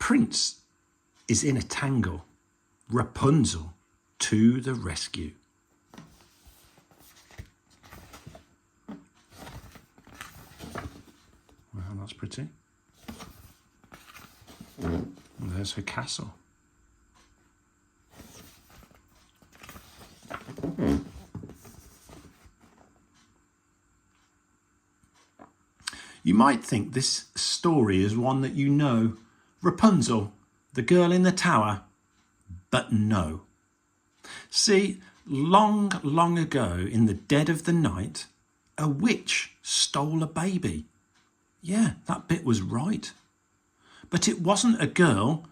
prince is in a tangle. Rapunzel to the rescue. Well, that's pretty. And there's her castle. You might think this story is one that you know, Rapunzel, the girl in the tower, but no. See, long, long ago, in the dead of the night, a witch stole a baby. Yeah, that bit was right. But it wasn't a girl.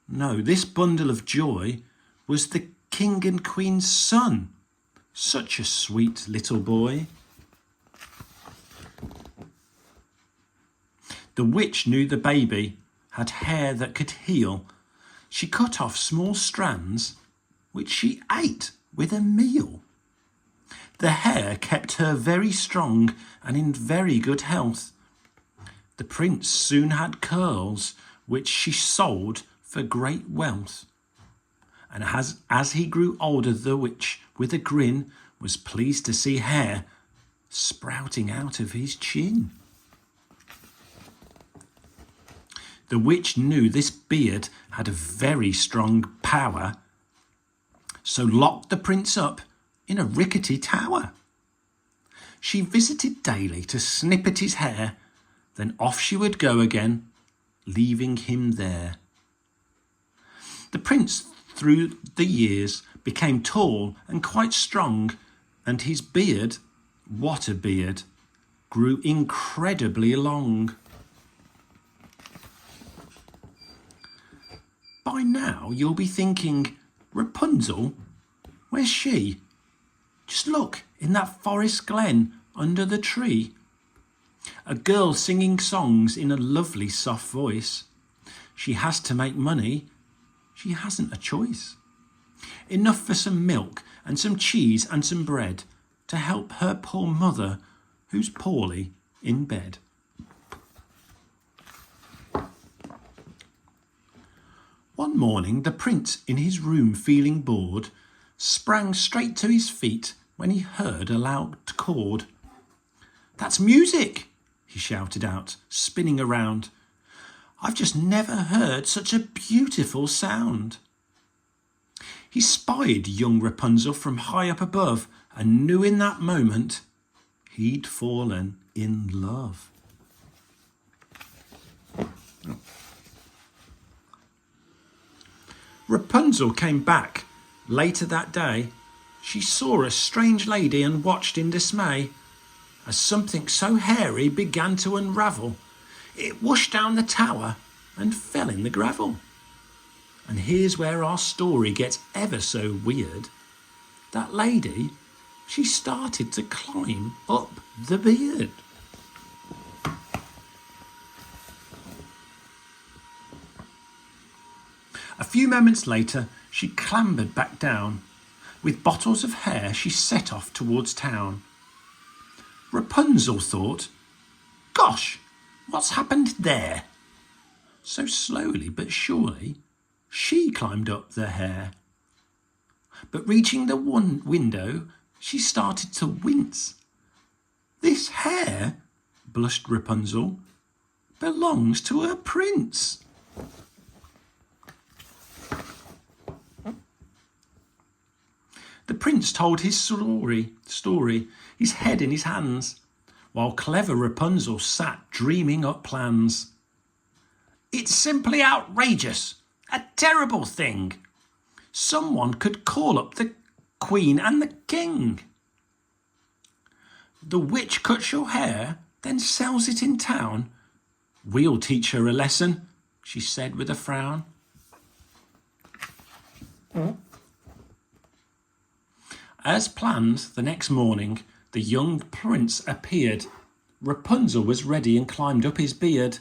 No, this bundle of joy was the king and queen's son. Such a sweet little boy. The witch knew the baby had hair that could heal. She cut off small strands, which she ate with a meal. The hair kept her very strong and in very good health. The prince soon had curls, which she sold for great wealth. And as he grew older, the witch, with a grin, was pleased to see hair sprouting out of his chin. The witch knew this beard had a very strong power, so locked the prince up in a rickety tower. She visited daily to snip at his hair, then off she would go again, leaving him there. The prince, through the years, became tall and quite strong, and his beard, what a beard, grew incredibly long. By now you'll be thinking, Rapunzel, where's she? Just look, in that forest glen under the tree. A girl singing songs in a lovely soft voice. She has to make money. She hasn't a choice. Enough for some milk and some cheese and some bread to help her poor mother, who's poorly in bed. One morning, the prince, in his room feeling bored, sprang straight to his feet when he heard a loud chord. "That's music!" he shouted out, spinning around. "I've just never heard such a beautiful sound." He spied young Rapunzel from high up above and knew in that moment he'd fallen in love. Rapunzel came back later that day. She saw a strange lady and watched in dismay as something so hairy began to unravel. It whooshed down the tower and fell in the gravel. And here's where our story gets ever so weird. That lady, she started to climb up the beard. A few moments later, she clambered back down. With bottles of hair, she set off towards town. Rapunzel thought, "Gosh, what's happened there?" So slowly but surely, she climbed up the hair. But reaching the one window, she started to wince. "This hair," blushed Rapunzel, "belongs to a prince." The prince told his story, his head in his hands, while clever Rapunzel sat dreaming up plans. "It's simply outrageous, a terrible thing. Someone could call up the queen and the king. The witch cuts your hair, then sells it in town. We'll teach her a lesson," she said with a frown. As planned, the next morning, the young prince appeared. Rapunzel was ready and climbed up his beard.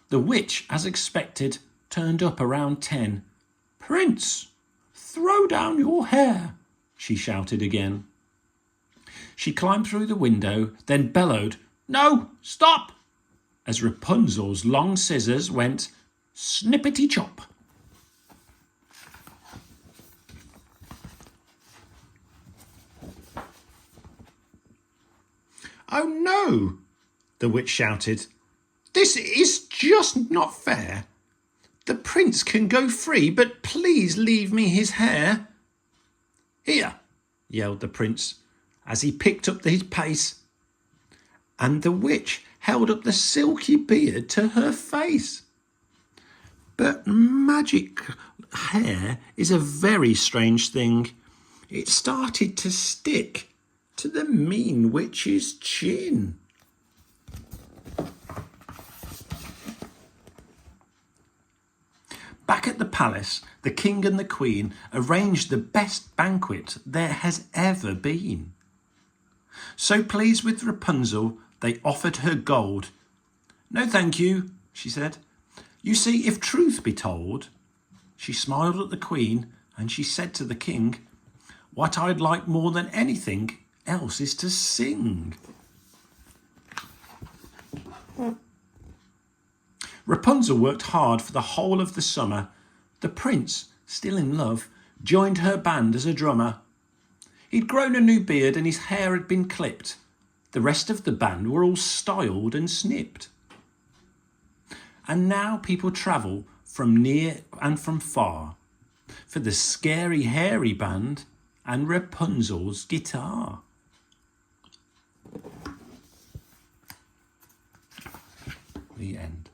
The witch, as expected, turned up around 10. "Prince, throw down your hair," she shouted again. She climbed through the window, then bellowed, "No, stop!" as Rapunzel's long scissors went Snippety chop. Oh no, the witch shouted. This is just not fair. The prince can go free, but please leave me his hair. Here, yelled the prince as he picked up his pace, and the witch held up the silky beard to her face. But magic hair is a very strange thing. It started to stick to the mean witch's chin. Back at the palace, the king and the queen arranged the best banquet there has ever been. So pleased with Rapunzel, they offered her gold. No, thank you, she said. You see, if truth be told, she smiled at the queen and she said to the king, what I'd like more than anything else is to sing. Rapunzel worked hard for the whole of the summer. The prince, still in love, joined her band as a drummer. He'd grown a new beard and his hair had been clipped. The rest of the band were all styled and snipped. And now people travel from near and from far for the scary hairy band and Rapunzel's guitar. The end.